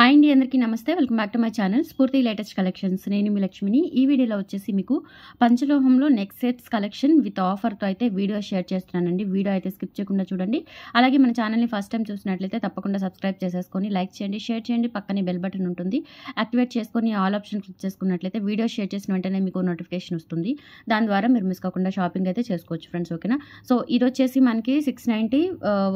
Hi అండి, అందరికీ నమస్తే. Welcome back to my channel స్ఫూర్తి లేటెస్ట్ కలెక్షన్స్. నేను మీ లక్ష్మిని. ఈ వీడియోలో వచ్చేసి మీకు పంచలోహంలో నెక్ సెట్స్ కలెక్షన్ విత్ ఆఫర్తో అయితే వీడియో షేర్ చేస్తున్నానండి. వీడియో అయితే స్కిప్ చేయకుండా చూడండి. అలాగే మన ఛానల్ని ఫస్ట్ టైం చూసినట్లయితే తప్పకుండా సబ్స్క్రైబ్ చేసేసుకొని లైక్ చేయండి, షేర్ చేయండి. పక్కనే బెల్ బటన్ ఉంటుంది, యాక్టివేట్ చేసుకొని ఆల్ ఆప్షన్ క్లిక్ చేసుకున్నట్లయితే వీడియో షేర్ చేసిన వెంటనే మీకు నోటిఫికేషన్ వస్తుంది. దాని ద్వారా మీరు మిస్ కాకుండా షాపింగ్ అయితే చేసుకోవచ్చు ఫ్రెండ్స్. ఓకేనా? సో ఇది వచ్చేసి మనకి 690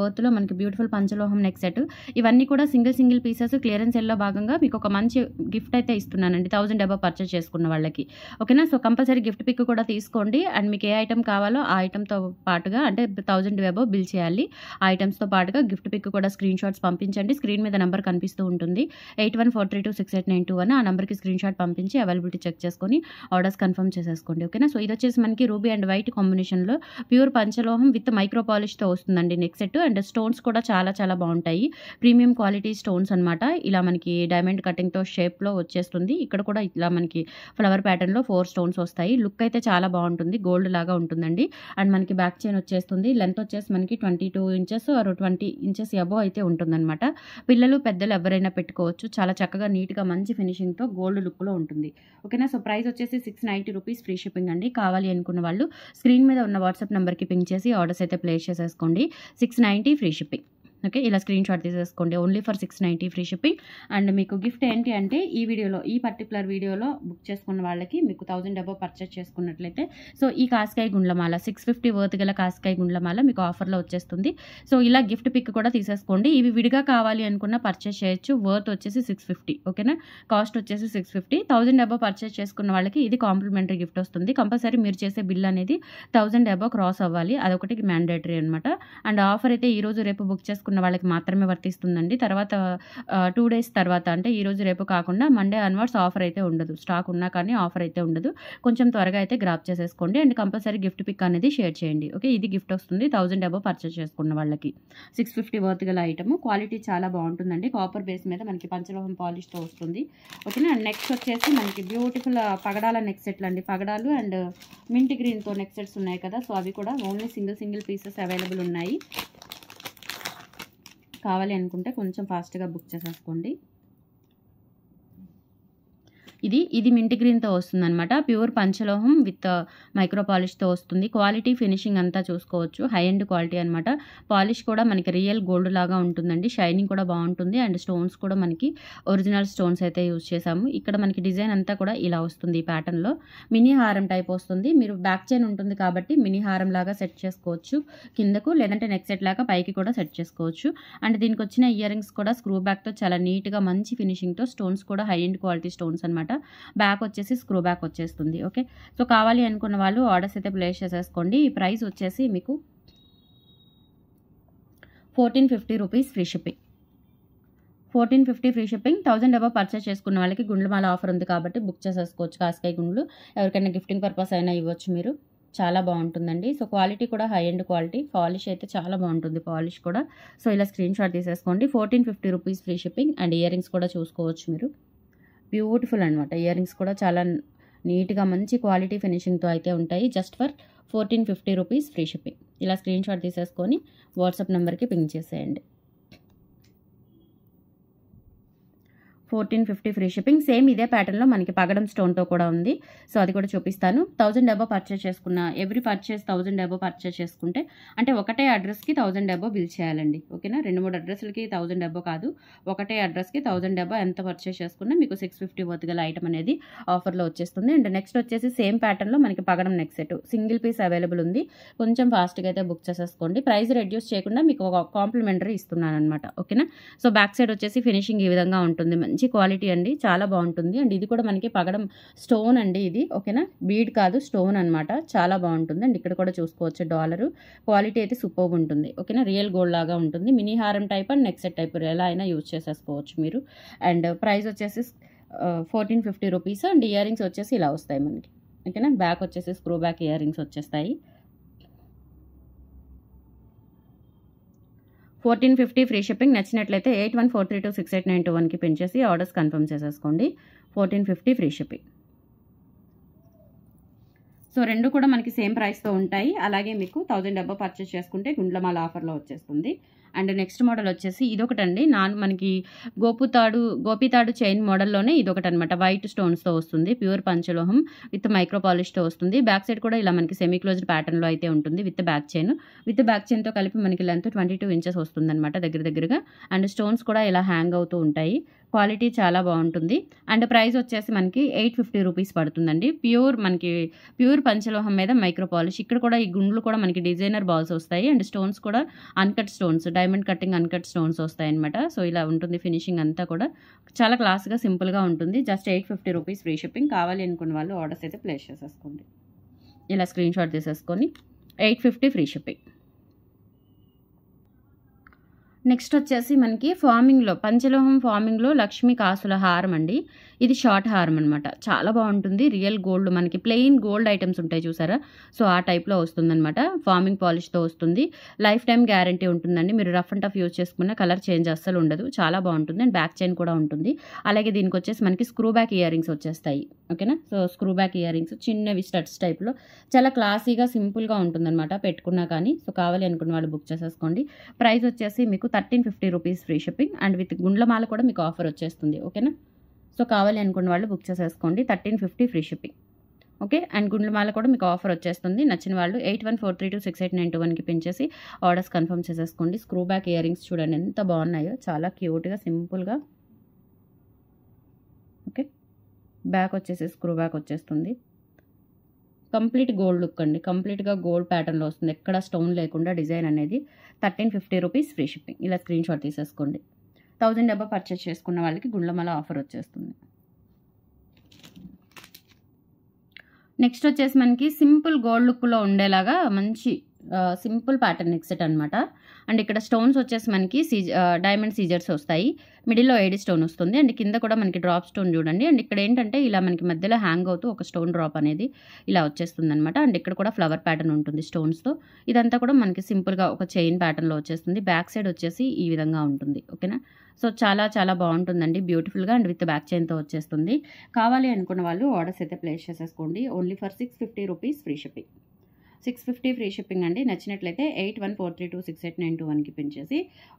వర్త్లో మనకి బ్యూటిఫుల్ పంచలోహం నెక్ సెట్. ఇవన్నీ కూడా సింగిల్ పీసెస్ క్లియరెన్స్ సెల్లో భాగంగా మీకు ఒక మంచి గిఫ్ట్ అయితే ఇస్తున్నానండి 1000 అబవ్ పర్చేస్ చేసుకున్న వాళ్ళకి. ఓకేనా? సో కంపల్సరీ గిఫ్ట్ పిక్ కూడా తీసుకోండి. అండ్ మీకు ఏ ఐటమ్ కావాలో ఆ ఐటమ్తో పాటుగా అంటే 1000 అబవ్ బిల్ చేయాలి. ఆ ఐటమ్స్తో పాటుగా గిఫ్ట్ పిక్ కూడా స్క్రీన్ షాట్స్ పంపించండి. స్క్రీన్ మీద నెంబర్ కనిపిస్తూ ఉంటుంది 8143268921. ఆ నెంబర్కి స్క్రీన్ షాట్ పంపించి అవైలబిలిటీ చెక్ చేసుకొని ఆర్డర్స్ కన్ఫర్మ్ చేసేసుకోండి. ఓకేనా? సో ఇది వచ్చేసి మనకి రూబీ అండ్ వైట్ కాంబినేషన్లో ప్యూర్ పంచలోహం విత్ మైక్రో పాలిష్తో వస్తుందండి నెక్ సెట్. అండ్ స్టోన్స్ కూడా చాలా బాగుంటాయి. ప్రీమియం క్వాలిటీ స్టోన్స్ అనమాట. ఇలా మనకి డైమండ్ కటింగ్తో షేప్లో వచ్చేస్తుంది. ఇక్కడ కూడా ఇలా మనకి ఫ్లవర్ ప్యాటర్న్లో 4 స్టోన్స్ వస్తాయి. లుక్ అయితే చాలా బాగుంటుంది, గోల్డ్ లాగా ఉంటుందండి. అండ్ మనకి బ్యాక్ చైన్ వచ్చేస్తుంది. లెంత్ వచ్చేసి మనకి 22 ఇంచెస్ ఆర్ 20 ఇంచెస్ అబవ్ అయితే ఉంటుందన్నమాట. పిల్లలు పెద్దలు ఎవరైనా పెట్టుకోవచ్చు. చాలా చక్కగా నీట్గా మంచి ఫినిషింగ్తో గోల్డ్ లుక్లో ఉంటుంది. ఓకేనా? సో ప్రైస్ వచ్చేసి 690 రూపీస్ ఫ్రీ షిప్పింగ్ అండి. కావాలి అనుకున్న వాళ్ళు స్క్రీన్ మీద ఉన్న వాట్సాప్ నెంబర్కి పింక్ చేసి ఆర్డర్స్ అయితే ప్లేస్ చేసేసుకోండి. 690 ఫ్రీ షిప్పింగ్. ఓకే, ఇలా స్క్రీన్ షాట్ తీసేసుకోండి. Only for 690 free shipping. And మీకు గిఫ్ట్ ఏంటి అంటే ఈ పర్టికులర్ వీడియోలో బుక్ చేసుకున్న వాళ్ళకి మీకు 1000 అబవ్ పర్చేస్ చేసుకున్నట్లయితే సో ఈ కాస్కాయ గుండ్లమాల 650 వర్త్ గల కాస్కాయ గుండ్లమాల మీకు ఆఫర్లో వచ్చేస్తుంది. సో ఇలా గిఫ్ట్ పిక్ కూడా తీసేసుకోండి. ఇవి విడిగా కావాలి అనుకున్న పర్చేస్ చేయొచ్చు. వర్త్ వచ్చేసి 650. ఓకేనా? కాస్ట్ వచ్చేసి 650. 1000 అబవ్ పర్చేస్ చేసుకున్న వాళ్ళకి ఇది కాంప్లిమెంటరీ గిఫ్ట్ వస్తుంది. కంపల్సరీ మీరు చేసే బిల్ అనేది 1000 అబవ్ క్రాస్ అవ్వాలి. అదొకటి మ్యాండేటరీ అనమాట. అండ్ ఆఫర్ అయితే ఈరోజు రేపు బుక్ చేసుకున్న వాళ్ళకి మాత్రమే వర్తిస్తుందండి. తర్వాత 2 డేస్ తర్వాత అంటే ఈరోజు రేపు కాకుండా మండే అన్వర్డ్స్ ఆఫర్ అయితే ఉండదు. స్టాక్ ఉన్నా కానీ ఆఫర్ అయితే ఉండదు. కొంచెం త్వరగా అయితే గ్రాప్ చేసేసుకోండి. అండ్ కంపల్సరీ గిఫ్ట్ పిక్ అనేది షేర్ చేయండి. ఓకే, ఇది గిఫ్ట్ వస్తుంది 1000 అబవ్ పర్చేస్ చేసుకున్న వాళ్ళకి. 650 వర్త్ గల ఐటమ్. క్వాలిటీ చాలా బాగుంటుందండి. కాపర్ బేస్ మీద మనకి పంచలోహం పాలిష్తో వస్తుంది. ఓకేనా? అండ్ నెక్స్ట్ వచ్చేసి మనకి బ్యూటిఫుల్ పగడాల నెక్ సెట్లు అండి. పగడాలు అండ్ మింట్ గ్రీన్తో నెక్ సెట్స్ ఉన్నాయి కదా, సో అవి కూడా ఓన్లీ సింగిల్ పీసెస్ అవైలబుల్ ఉన్నాయి. కావాలి అనుకుంటే కొంచెం ఫాస్ట్గా బుక్ చేసేసుకోండి. ఇది మింట్ గ్రీన్తో వస్తుందన్నమాట. ప్యూర్ పంచలోహం విత్ మైక్రో పాలిష్తో వస్తుంది. క్వాలిటీ ఫినిషింగ్ అంతా చూసుకోవచ్చు. హై ఎండ్ క్వాలిటీ అనమాట. పాలిష్ కూడా మనకి రియల్ గోల్డ్ లాగా ఉంటుందండి. షైనింగ్ కూడా బాగుంటుంది. అండ్ స్టోన్స్ కూడా మనకి ఒరిజినల్ స్టోన్స్ అయితే యూజ్ చేసాము. ఇక్కడ మనకి డిజైన్ అంతా కూడా ఇలా వస్తుంది. ఈ ప్యాటర్న్లో మినీ హారం టైప్ వస్తుంది. మీరు బ్యాక్ చైన్ ఉంటుంది కాబట్టి మినీ హారం లాగా సెట్ చేసుకోవచ్చు కిందకు, లేదంటే నెక్ సెట్ లాగా పైకి కూడా సెట్ చేసుకోవచ్చు. అండ్ దీనికి వచ్చిన ఇయర్ రింగ్స్ కూడా స్క్రూ బ్యాక్తో చాలా నీట్గా మంచి ఫినిషింగ్తో, స్టోన్స్ కూడా హై ఎండ్ క్వాలిటీ స్టోన్స్ అనమాట. బ్యాక్ వచ్చేసి స్క్రూ బ్యాక్ వచ్చేస్తుంది. ఓకే, సో కావాలి అనుకున్న వాళ్ళు ఆర్డర్స్ అయితే ప్లేస్ చేసేసుకోండి. ఈ ప్రైస్ వచ్చేసి మీకు 1450 rupees free shipping. 1450 free shipping. 1000 above purchase చేసుకున్న వాళ్ళకి గుండ్లమాల ఆఫర్ ఉంది కాబట్టి బుక్ చేసేసుకోవచ్చు. కాస్కాయ గుండ్లు ఎవరికైనా గిఫ్టింగ్ పర్పస్ అయినా ఇవ్వచ్చు మీరు. చాలా బాగుంటుందండి. సో క్వాలిటీ కూడా హై ఎండ్ క్వాలిటీ. పాలిష్ అయితే చాలా బాగుంటుంది, పాలిష్ కూడా. సో ఇలా స్క్రీన్ షాట్ తీసేసుకోండి. 1450 rupees free shipping. And ear rings కూడా చూసుకోవచ్చు మీరు. బ్యూటిఫుల్ అనమాట. ఇయర్ రింగ్స్ కూడా చాలా నీట్గా మంచి క్వాలిటీ ఫినిషింగ్తో అయితే ఉంటాయి. Just for 1450 rupees free shipping. ఇలా స్క్రీన్ షాట్ తీసేసుకొని వాట్సాప్ నెంబర్కి పింక్ చేసేయండి. 1450 ఫ్రీ షిప్పింగ్. సేమ్ ఇదే ప్యాటర్న్లో మనకి పగడం స్టోన్తో కూడా ఉంది. సో అది కూడా చూపిస్తాను. 1000 అబవ్ పర్చేస్ చేసుకున్న ఎవ్రీ పర్చేస్ 1000 అబవ్ పర్చేస్ చేసుకుంటే అంటే ఒకటే అడ్రస్కి 1000 అబవ్ బిల్ చేయాలండి. ఓకేనా? 2-3 అడ్రస్లకి 1000 అబవ్ కాదు, ఒకటే అడ్రస్కి 1000 అబవ్ ఎంత పర్చేస్ చేసుకున్నా మీకు 650 వర్త్ గల ఐటమ్ అనేది ఆఫర్లో వచ్చేస్తుంది. అండ్ నెక్స్ట్ వచ్చేసి సేమ్ ప్యాటర్న్లో మనకి పగడం neck set single piece available ఉంది. కొంచెం ఫాస్ట్గా అయితే బుక్ చేసేసుకోండి. ప్రైస్ రెడ్యూస్ చేయకుండా మీకు ఒక కాంప్లిమెంటరీ ఇస్తున్నాను అనమాట. ఓకేనా? సో బ్యాక్ సైడ్ వచ్చేసి ఫినిషింగ్ ఈ విధంగా ఉంటుంది. మంచి క్వాలిటీ అండి, చాలా బాగుంటుంది. అండ్ ఇది కూడా మనకి పగడం స్టోన్ అండి ఇది. ఓకేనా? బీడ్ కాదు, స్టోన్ అనమాట. చాలా బాగుంటుంది. అండ్ ఇక్కడ కూడా చూసుకోవచ్చు డాలరు. క్వాలిటీ అయితే సూపర్ ఉంటుంది. ఓకేనా? రియల్ గోల్డ్ లాగా ఉంటుంది. మినీ హారం type and neck set type ఎలా అయినా యూజ్ చేసేసుకోవచ్చు మీరు. అండ్ ప్రైస్ వచ్చేసి 1450 రూపీస్. అండ్ ఇయర్ రింగ్స్ వచ్చేసి ఇలా వస్తాయి మనకి. ఓకేనా? బ్యాక్ వచ్చేసి స్క్రూ బ్యాక్ ఇయర్ రింగ్స్ వచ్చేస్తాయి. 1450 ఫ్రీ షిప్పింగ్. నచ్చినట్లయితే 8143268921కి పిన్ చేసి ఆర్డర్స్ కన్ఫర్మ్ చేసేసుకోండి. 1450 ఫ్రీ షిప్పింగ్. సో రెండు కూడా మనకి సేమ్ ప్రైస్తో ఉంటాయి. అలాగే మీకు 1000 అబవ్ పర్చేస్ చేసుకుంటే గుండ్లమాల ఆఫర్లో వచ్చేస్తుంది. అండ్ నెక్స్ట్ మోడల్ వచ్చేసి ఇదొకటండి, మనకి గోపితాడు చైన్ మోడల్లోనే ఇదొకటి అనమాట. వైట్ స్టోన్స్తో వస్తుంది, ప్యూర్ పంచలోహం విత్ మైక్రో పాలిష్తో వస్తుంది. బ్యాక్ సైడ్ కూడా ఇలా మనకి సెమీ క్లోజ్డ్ ప్యాటర్న్లో అయితే ఉంటుంది విత్ బ్యాక్ చైన్తో కలిపి మనకి లెంత్ 22 ఇంచెస్ వస్తుంది అనమాట దగ్గరగా. అండ్ స్టోన్స్ కూడా ఇలా హ్యాంగ్ అవుతూ ఉంటాయి. క్వాలిటీ చాలా బాగుంటుంది. అండ్ ప్రైస్ వచ్చేసి మనకి 850 రూపీస్ పడుతుందండి. ప్యూర్ పంచలోహం మీద మైక్రో పాలిష్. ఇక్కడ కూడా ఈ గుండ్లు కూడా మనకి డిజైనర్ బాల్స్ వస్తాయి. అండ్ స్టోన్స్ కూడా uncut stones, diamond cutting uncut stones వస్తాయి అనమాట. సో ఇలా ఉంటుంది ఫినిషింగ్ అంతా కూడా చాలా క్లాస్గా సింపుల్గా ఉంటుంది. Just 850 rupees free shipping. కావాలి అనుకున్న వాళ్ళు ఆర్డర్స్ అయితే ప్లేస్ చేసేసుకోండి. ఇలా స్క్రీన్ షాట్ తీసేసుకొని 850 ఫ్రీ షిప్పింగ్. నెక్స్ట్ వచ్చేసి మనకి పంచలోహం ఫార్మింగ్లో లక్ష్మీ కాసుల హారం అండి. ఇది షార్ట్ హారం అనమాట. చాలా బాగుంటుంది. రియల్ గోల్డ్, మనకి ప్లెయిన్ గోల్డ్ ఐటమ్స్ ఉంటాయి చూసారా, సో ఆ టైప్లో వస్తుందన్నమాట. ఫార్మింగ్ పాలిష్తో వస్తుంది. లైఫ్ టైం గ్యారంటీ ఉంటుందండి. మీరు రఫ్ అండ్ టఫ్ యూజ్ చేసుకున్న కలర్ చేంజ్ అస్సలు ఉండదు. చాలా బాగుంటుంది. అండ్ బ్యాక్ చైన్ కూడా ఉంటుంది. అలాగే దీనికి వచ్చేసి మనకి స్క్రూ బ్యాక్ ఇయర్ రింగ్స్ వచ్చేస్తాయి. ఓకేనా, so screw back ear rings చిన్నవి స్టడ్స్ టైప్లో చాలా క్లాసీగా సింపుల్గా ఉంటుందన్నమాట పెట్టుకున్నా కానీ. సో కావాలి అనుకున్న వాళ్ళు బుక్ చేసేసుకోండి. ప్రైస్ వచ్చేసి మీకు 1350 rupees free shipping. And with గుండ్లమాల కూడా మీకు ఆఫర్ వచ్చేస్తుంది. ఓకేనా, సో కావాలి అనుకున్న వాళ్ళు బుక్ చేసేసుకోండి. 1350 ఫ్రీ షిప్పింగ్. ఓకే, అండ్ గుండ్లమాల కూడా మీకు ఆఫర్ వచ్చేస్తుంది. నచ్చిన వాళ్ళు 8143268921కి పిన్ చేసి ఆర్డర్స్ కన్ఫర్మ్ చేసేసుకోండి. స్క్రూ బ్యాక్ ఇయర్ రింగ్స్ చూడండి ఎంత బాగున్నాయో, చాలా క్యూట్గా సింపుల్గా. ఓకే, బ్యాక్ వచ్చేసి స్క్రూ బ్యాక్ వచ్చేస్తుంది. కంప్లీట్ గోల్డ్ లుక్ అండి, కంప్లీట్గా గోల్డ్ ప్యాటర్న్లో వస్తుంది. ఎక్కడ స్టోన్ లేకుండా డిజైన్ అనేది. 1350 రూపీస్ ఫ్రీ షిప్పింగ్. ఇలా స్క్రీన్ షాట్ తీసేసుకోండి. 1000 డబ్బా పర్చేస్ చేసుకున్న వాళ్ళకి గుండ్లమాల ఆఫర్ వచ్చేస్తుంది. నెక్స్ట్ వచ్చేసి మనకి సింపుల్ గోల్డ్ లుక్లో ఉండేలాగా మంచి సింపుల్ ప్యాటర్న్ నెక్ సెట్ అనమాట. అండ్ ఇక్కడ స్టోన్స్ వచ్చేసి మనకి డైమండ్ సీజర్స్ వస్తాయి. మిడిల్లో ఏడి స్టోన్ వస్తుంది. అండ్ కింద కూడా మనకి డ్రాప్ స్టోన్ చూడండి. అండ్ ఇక్కడ ఏంటంటే ఇలా మనకి మధ్యలో హ్యాంగ్ అవుతూ ఒక స్టోన్ డ్రాప్ అనేది ఇలా వచ్చేస్తుంది అనమాట. అండ్ ఇక్కడ కూడా ఫ్లవర్ ప్యాటర్న్ ఉంటుంది స్టోన్స్తో. ఇదంతా కూడా మనకి సింపుల్గా ఒక చైన్ ప్యాటర్న్లో వచ్చేస్తుంది. బ్యాక్ సైడ్ వచ్చేసి ఈ విధంగా ఉంటుంది. ఓకేనా, సో చాలా చాలా బాగుంటుందండి, బ్యూటిఫుల్గా. అండ్ విత్ బ్యాక్ చైన్తో వచ్చేస్తుంది. కావాలి అనుకున్న వాళ్ళు ఆర్డర్స్ అయితే ప్లేస్ చేసేసుకోండి. Only for 650 rupees free shipping. 650 free shipping అండి. నచ్చినట్లయితే 8143268921కి పిన్ చేసి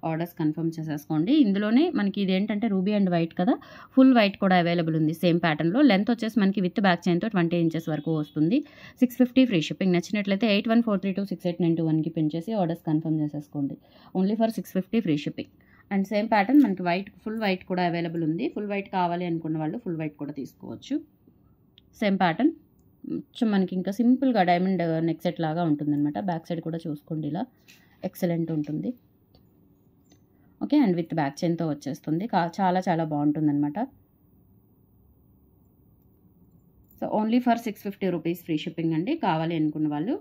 ఆర్డర్స్ కన్ఫర్మ్ చేసేసుకోండి. ఇందులోనే మనకి ఇదేంటంటే రూబీ అండ్ వైట్ కదా, ఫుల్ వైట్ కూడా అవైలబుల్ ఉంది సేమ్ ప్యాటర్న్లో. లెంత్ వచ్చేసి మనకి విత్ బ్యాక్ చైన్తో 20 ఇంచెస్ వరకు వస్తుంది. 650 ఫ్రీ షిప్పింగ్. నచ్చినట్లయితే 8143268921కి పిన్ చేసి ఆర్డర్స్ కన్ఫర్మ్ చేసేసుకోండి. Only for 650 free shipping. And same pattern మనకి ఫుల్ వైట్ కూడా అవైలబుల్ ఉంది. ఫుల్ వైట్ కావాలి అనుకున్న వాళ్ళు ఫుల్ వైట్ కూడా తీసుకోవచ్చు. సేమ్ ప్యాటర్న్ మనకి ఇంకా సింపుల్గా డైమండ్ నెక్ సెట్ లాగా ఉంటుందన్నమాట. బ్యాక్ సైడ్ కూడా చూసుకోండి, ఇలా ఎక్సలెంట్ ఉంటుంది. ఓకే, అండ్ విత్ బ్యాక్ చైన్తో వచ్చేస్తుంది. చాలా చాలా బాగుంటుందన్నమాట. So only for 650 rupees free shipping అండి. కావాలి అనుకున్న వాళ్ళు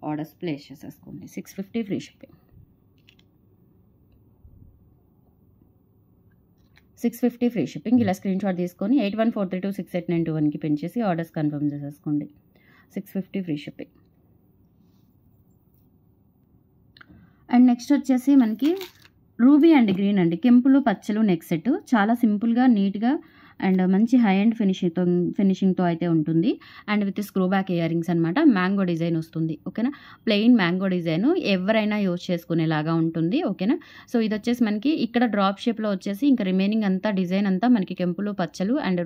ఆర్డర్స్ ప్లేస్ చేసేసుకోండి. 650 ఫ్రీ షిప్పింగ్. 650 free shipping. ఇలా స్క్రీన్ షాట్ తీసుకొని 8143268921కి పిన్ చేసి ఆర్డర్స్ కన్ఫర్మ్ చేసేసుకోండి. 650 ఫ్రీ షిప్పింగ్. అండ్ నెక్స్ట్ వచ్చేసి మనకి రూబీ అండ్ గ్రీన్ అండి, కెంపులు పచ్చలు నెక్ సెట్. చాలా సింపుల్గా నీట్గా అండ్ మంచి హై అండ్ ఫినిషింగ్తో అయితే ఉంటుంది. And with screw back ear rings అనమాట. మ్యాంగో డిజైన్ వస్తుంది. ఓకేనా, ప్లెయిన్ మ్యాంగో డిజైన్ ఎవరైనా యూజ్ చేసుకునేలాగా ఉంటుంది. ఓకేనా, సో ఇది వచ్చేసి మనకి ఇక్కడ డ్రాప్ షేప్లో వచ్చేసి ఇంకా రిమైనింగ్ అంతా డిజైన్ అంతా మనకి కెంపులు పచ్చలు. అండ్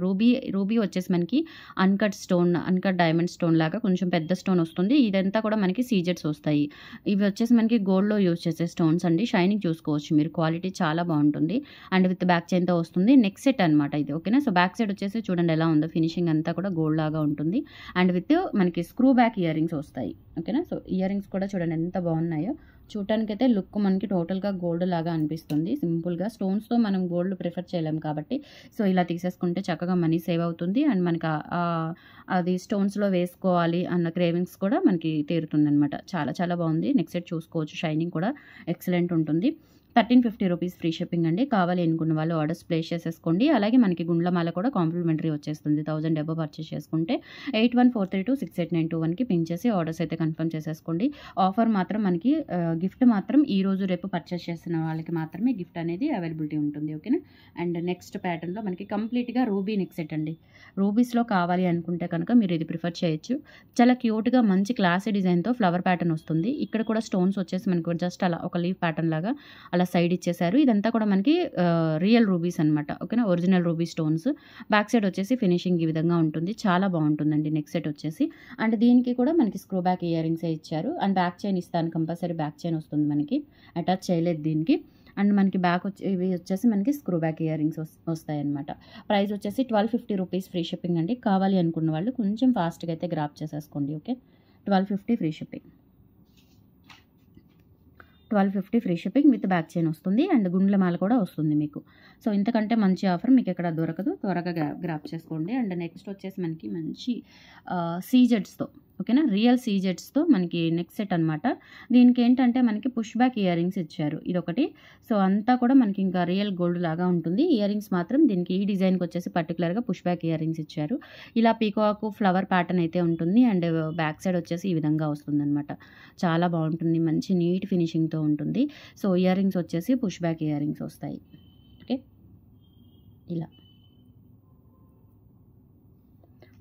రూబీ వచ్చేసి మనకి అన్కట్ డైమండ్ స్టోన్ లాగా కొంచెం పెద్ద స్టోన్ వస్తుంది. ఇదంతా కూడా మనకి సీజెట్స్ వస్తాయి. ఇవి వచ్చేసి మనకి గోల్డ్లో యూజ్ చేసే స్టోన్స్ అండి. షైనింగ్ చూసుకోవచ్చు మీరు, క్వాలిటీ చాలా బాగుంటుంది. అండ్ విత్ బ్యాక్ చైన్తో వస్తుంది. నెక్ సెట్ అనమాట ఇది. ఓకేనా, సో బ్యాక్ సైడ్ వచ్చేసి చూడండి ఎలా ఉందో, ఫినిషింగ్ అంతా కూడా గోల్డ్ లాగా ఉంటుంది. అండ్ విత్ మనకి స్క్రూ బ్యాక్ ఇయర్ రింగ్స్ వస్తాయి. ఓకేనా, సో ఇయర్ రింగ్స్ కూడా చూడండి ఎంత బాగున్నాయో. చూడటానికైతే లుక్ మనకి టోటల్గా గోల్డ్ లాగా అనిపిస్తుంది. సింపుల్గా స్టోన్స్తో మనం గోల్డ్ ప్రిఫర్ చేయలేం కాబట్టి సో ఇలా తీసేసుకుంటే చక్కగా మనీ సేవ్ అవుతుంది. అండ్ మనకి అది స్టోన్స్లో వేసుకోవాలి అన్న క్రేవింగ్స్ కూడా మనకి తీరుతుంది అనమాట. చాలా చాలా బాగుంది. నెక్స్ట్ సెట్ చూసుకోవచ్చు, షైనింగ్ కూడా ఎక్సలెంట్ ఉంటుంది. 1350 రూపీస్ ఫ్రీ షిప్పింగ్ అండి. కావాలి అనుకున్న వాళ్ళు ఆర్డర్స్ ప్లేస్ చేసేసుకోండి. అలాగే మనకి గుండ్లమాల కూడా కాంప్లిమెంటరీ వచ్చేస్తుంది. 1000 డబ్బా పర్చేస్ చేసుకుంటే 8143268921కి పిన్ చేసి ఆర్డర్స్ అయితే కన్ఫర్మ్ చేసేసుకోండి. ఆఫర్ మాత్రం మనకి గిఫ్ట్ మాత్రం ఈ రోజు రేపు పర్చేస్ చేసిన వాళ్ళకి మాత్రమే గిఫ్ట్ అనేది అవైలబిలిటీ ఉంటుంది. ఓకేనా, అండ్ నెక్స్ట్ ప్యాటర్న్లో మనకి కంప్లీట్గా రూబీ నెక్ సెట్ అండి. రూబీస్లో కావాలి అనుకుంటే కనుక మీరు ఇది ప్రిఫర్ చేయొచ్చు. చాలా క్యూట్గా మంచి క్లాసీ డిజైన్తో ఫ్లవర్ ప్యాటర్న్ వస్తుంది. ఇక్కడ కూడా స్టోన్స్ వచ్చేసి మనకు జస్ట్ అలా ఒక లీఫ్ ప్యాటర్న్ లాగా అలా సైడ్ ఇచ్చేసారు. ఇదంతా కూడా మనకి రియల్ రూబీస్ అనమాట. ఓకేనా, original ruby stones. Back side వచ్చేసి ఫినిషింగ్ ఈ విధంగా ఉంటుంది. చాలా బాగుంటుందండి నెక్ సెట్ వచ్చేసి. అండ్ దీనికి కూడా మనకి స్క్రూ బ్యాక్ ఇయర్ రింగ్సే ఇచ్చారు. అండ్ బ్యాక్ చైన్ ఇస్తాను, కంపల్సరీ బ్యాక్ చైన్ వస్తుంది మనకి, అటాచ్ చేయలేదు దీనికి. అండ్ మనకి బ్యాక్ ఇవి వచ్చేసి మనకి స్క్రూ బ్యాక్ ఇయర్ రింగ్స్ వస్తాయి అనమాట. ప్రైస్ వచ్చేసి 1250 రూపీస్ ఫ్రీ షిప్పింగ్ అండి. కావాలి అనుకున్న వాళ్ళు కొంచెం ఫాస్ట్గా అయితే గ్రాప్ చేసేసుకోండి. Okay, 1250 free shipping. 1250 free shipping with back chain వస్తుంది. అండ్ గుండ్ల మాల కూడా వస్తుంది మీకు. సో ఇంతకంటే మంచి ఆఫర్ మీకు ఎక్కడ దొరకదు, త్వరగా గ్రాప్ చేసుకోండి. అండ్ నెక్స్ట్ వచ్చేసి మనకి మంచి సీజెడ్స్తో, ఓకేనా, రియల్ సీజెడ్స్తో మనకి నెక్ సెట్ అనమాట. దీనికి ఏంటంటే మనకి పుష్ బ్యాక్ ఇయర్ రింగ్స్ ఇచ్చారు, ఇదొకటి. సో అంతా కూడా మనకి ఇంకా రియల్ గోల్డ్ లాగా ఉంటుంది. ఇయర్ రింగ్స్ మాత్రం దీనికి ఈ డిజైన్కి వచ్చేసి పర్టికులర్గా పుష్ బ్యాక్ ఇయర్ రింగ్స్ ఇచ్చారు. ఇలా పీకాక్ ఫ్లవర్ ప్యాటర్న్ అయితే ఉంటుంది. అండ్ బ్యాక్ సైడ్ వచ్చేసి ఈ విధంగా వస్తుంది అనమాట. చాలా బాగుంటుంది, మంచి నీట్ ఫినిషింగ్తో ఉంటుంది. సో ఇయర్ రింగ్స్ వచ్చేసి పుష్ బ్యాక్ ఇయర్ రింగ్స్ వస్తాయి. ఓకే, ఇలా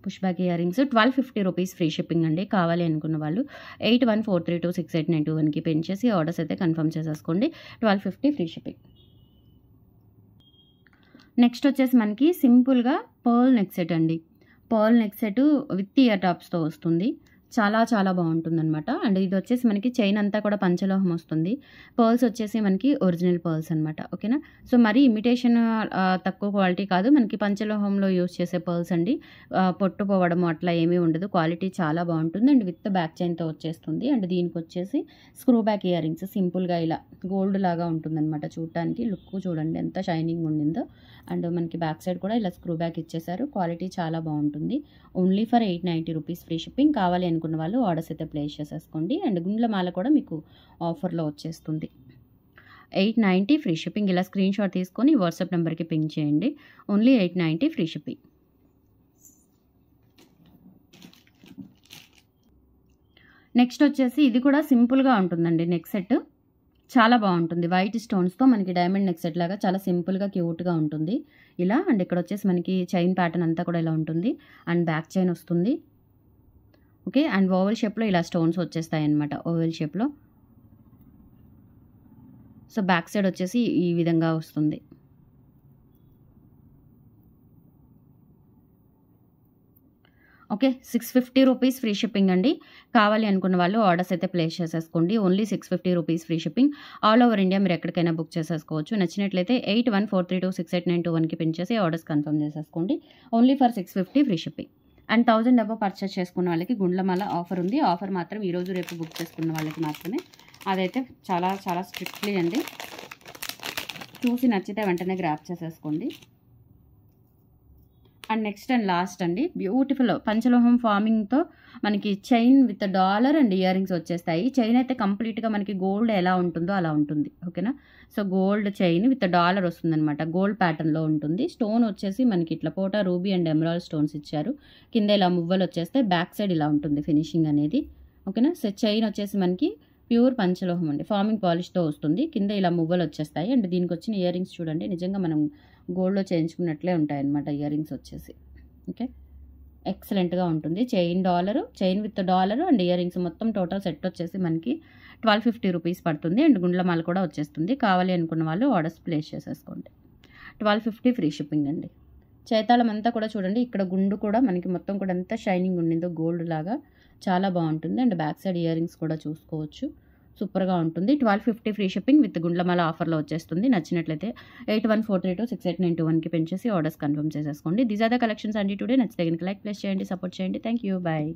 push back earrings 1250 rupees free shipping అండి. కావాలి అనుకున్న వాళ్ళు 8143268921కి పెన్ చేసి ఆర్డర్స్ అయితే కన్ఫర్మ్ చేసేసుకోండి. 1250 ఫ్రీ షిప్పింగ్. నెక్స్ట్ వచ్చేసి మనకి సింపుల్గా పర్ల్ నెక్ సెట్ అండి. Pearl neck set with ear టాప్స్తో వస్తుంది. చాలా చాలా బాగుంటుంది అనమాట. అండ్ ఇది వచ్చేసి మనకి చైన్ అంతా కూడా పంచలోహం వస్తుంది. పర్ల్స్ వచ్చేసి మనకి ఒరిజినల్ పర్ల్స్ అనమాట. ఓకేనా, సో మరి ఇమిటేషన్ తక్కువ క్వాలిటీ కాదు, మనకి పంచలోహంలో యూస్ చేసే పర్ల్స్ అండి. పొట్టు పోవడము అట్లా ఏమీ ఉండదు, క్వాలిటీ చాలా బాగుంటుంది. అండ్ విత్ బ్యాక్ చైన్తో వచ్చేస్తుంది. అండ్ దీనికి వచ్చేసి స్క్రూ బ్యాక్ ఇయర్ రింగ్స్ సింపుల్గా ఇలా గోల్డ్ లాగా ఉంటుందన్నమాట. చూడటానికి లుక్ చూడండి ఎంత షైనింగ్ ఉండిందో. అండ్ మనకి బ్యాక్ సైడ్ కూడా ఇలా స్క్రూ బ్యాక్ ఇచ్చేసారు. క్వాలిటీ చాలా బాగుంటుంది. Only for 890 rupees free shipping. కావాలి అనుకున్న వాళ్ళు ఆర్డర్స్ అయితే ప్లేస్ చేసేసుకోండి. అండ్ గుండ్ల మాల కూడా మీకు ఆఫర్లో వచ్చేస్తుంది. 890 ఫ్రీ షిప్పింగ్. ఇలా స్క్రీన్ షాట్ తీసుకొని వాట్సాప్ నెంబర్కి పింక్ చేయండి. Only 890 free shipping. నెక్స్ట్ వచ్చేసి ఇది కూడా సింపుల్గా ఉంటుందండి నెక్ సెట్. చాలా బాగుంటుంది. వైట్ స్టోన్స్తో మనకి డైమండ్ నెక్ సెట్ లాగా చాలా సింపుల్గా క్యూట్గా ఉంటుంది ఇలా. అండ్ ఇక్కడ వచ్చేసి మనకి చైన్ ప్యాటర్న్ అంతా కూడా ఇలా ఉంటుంది. అండ్ బ్యాక్ చైన్ వస్తుంది. ఓకే, అండ్ ఓవెల్ షేప్లో ఇలా స్టోన్స్ వచ్చేస్తాయి అన్నమాట, ఓవెల్ షేప్లో. సో బ్యాక్ సైడ్ వచ్చేసి ఈ విధంగా వస్తుంది. ఓకే, 650 రూపీస్ ఫ్రీ షిప్పింగ్ అండి. కావాలి అనుకున్న వాళ్ళు ఆర్డర్స్ అయితే ప్లేస్ చేసేసుకోండి. Only 650 rupees free shipping. All over India మీరు ఎక్కడికైనా బుక్ చేసేసుకోవచ్చు. నచ్చినట్లయితే 8143268921కి పిన్ చేసి ఆర్డర్స్ కన్ఫర్మ్ చేసేసుకోండి. Only for 650 free shipping. And 1000 above purchase చేసుకున్న వాళ్ళకి గుండ్లమాల ఆఫర్ ఉంది. ఆఫర్ మాత్రం ఈరోజు రేపు బుక్ చేసుకున్న వాళ్ళకి మాత్రమే. అదైతే చాలా చాలా స్ట్రిక్ట్లీ అండి. చూసి నచ్చితే వెంటనే గ్రాప్ చేసేసుకోండి. అండ్ నెక్స్ట్ అండ్ లాస్ట్ అండి, బ్యూటిఫుల్ పంచలోహం ఫార్మింగ్తో మనకి chain with dollar and ear rings వచ్చేస్తాయి. చైన్ అయితే కంప్లీట్గా మనకి గోల్డ్ ఎలా ఉంటుందో అలా ఉంటుంది. ఓకేనా, so gold chain with dollar వస్తుందన్నమాట. గోల్డ్ ప్యాటర్న్లో ఉంటుంది. స్టోన్ వచ్చేసి మనకి ఇట్లా పోటా రూబీ అండ్ ఎమరాల్డ్ స్టోన్స్ ఇచ్చారు. కింద ఇలా మువ్వలు వచ్చేస్తే బ్యాక్ సైడ్ ఇలా ఉంటుంది ఫినిషింగ్ అనేది. ఓకేనా, సో చైన్ వచ్చేసి మనకి ప్యూర్ పంచలోహం అండి, ఫార్మింగ్ పాలిష్తో వస్తుంది. కింద ఇలా మువ్వలు వచ్చేస్తాయి. అండ్ దీనికి వచ్చిన ఇయర్ రింగ్స్ చూడండి, నిజంగా మనం గోల్డ్లో చేయించుకున్నట్లే ఉంటాయి అన్నమాట ఇయర్ రింగ్స్ వచ్చేసి. ఓకే, ఎక్సలెంట్గా ఉంటుంది. Chain with dollar and ear rings మొత్తం టోటల్ సెట్ వచ్చేసి మనకి 1250 రూపీస్ పడుతుంది. అండ్ గుండ్లమాల కూడా వచ్చేస్తుంది. కావాలి అనుకున్న వాళ్ళు ఆర్డర్స్ ప్లేస్ చేసేసుకోండి. 1250 ఫ్రీ షిప్పింగ్ అండి. చేతాళం అంతా కూడా చూడండి, ఇక్కడ గుండు కూడా మనకి మొత్తం కూడా ఎంత షైనింగ్ ఉండిందో గోల్డ్ లాగా, చాలా బాగుంటుంది. And back side ear rings కూడా చూసుకోవచ్చు, సూపర్గా ఉంటుంది. 1250 ఫ్రీ షిప్పింగ్ విత్ గుండ్లమాల ఆఫర్లో వచ్చేస్తుంది. నచ్చినట్లయితే 8143268921కి పెంచేసి ఆర్డర్స్ కన్ఫర్మ్ చేసేసుకోండి. దీస్ ఆర్ ద కలెక్షన్స్ అండి టుడే. నచ్చితే కనుక లైక్ ప్లేస్ చేయండి, సపోర్ట్ చేయండి. Thank you, bye.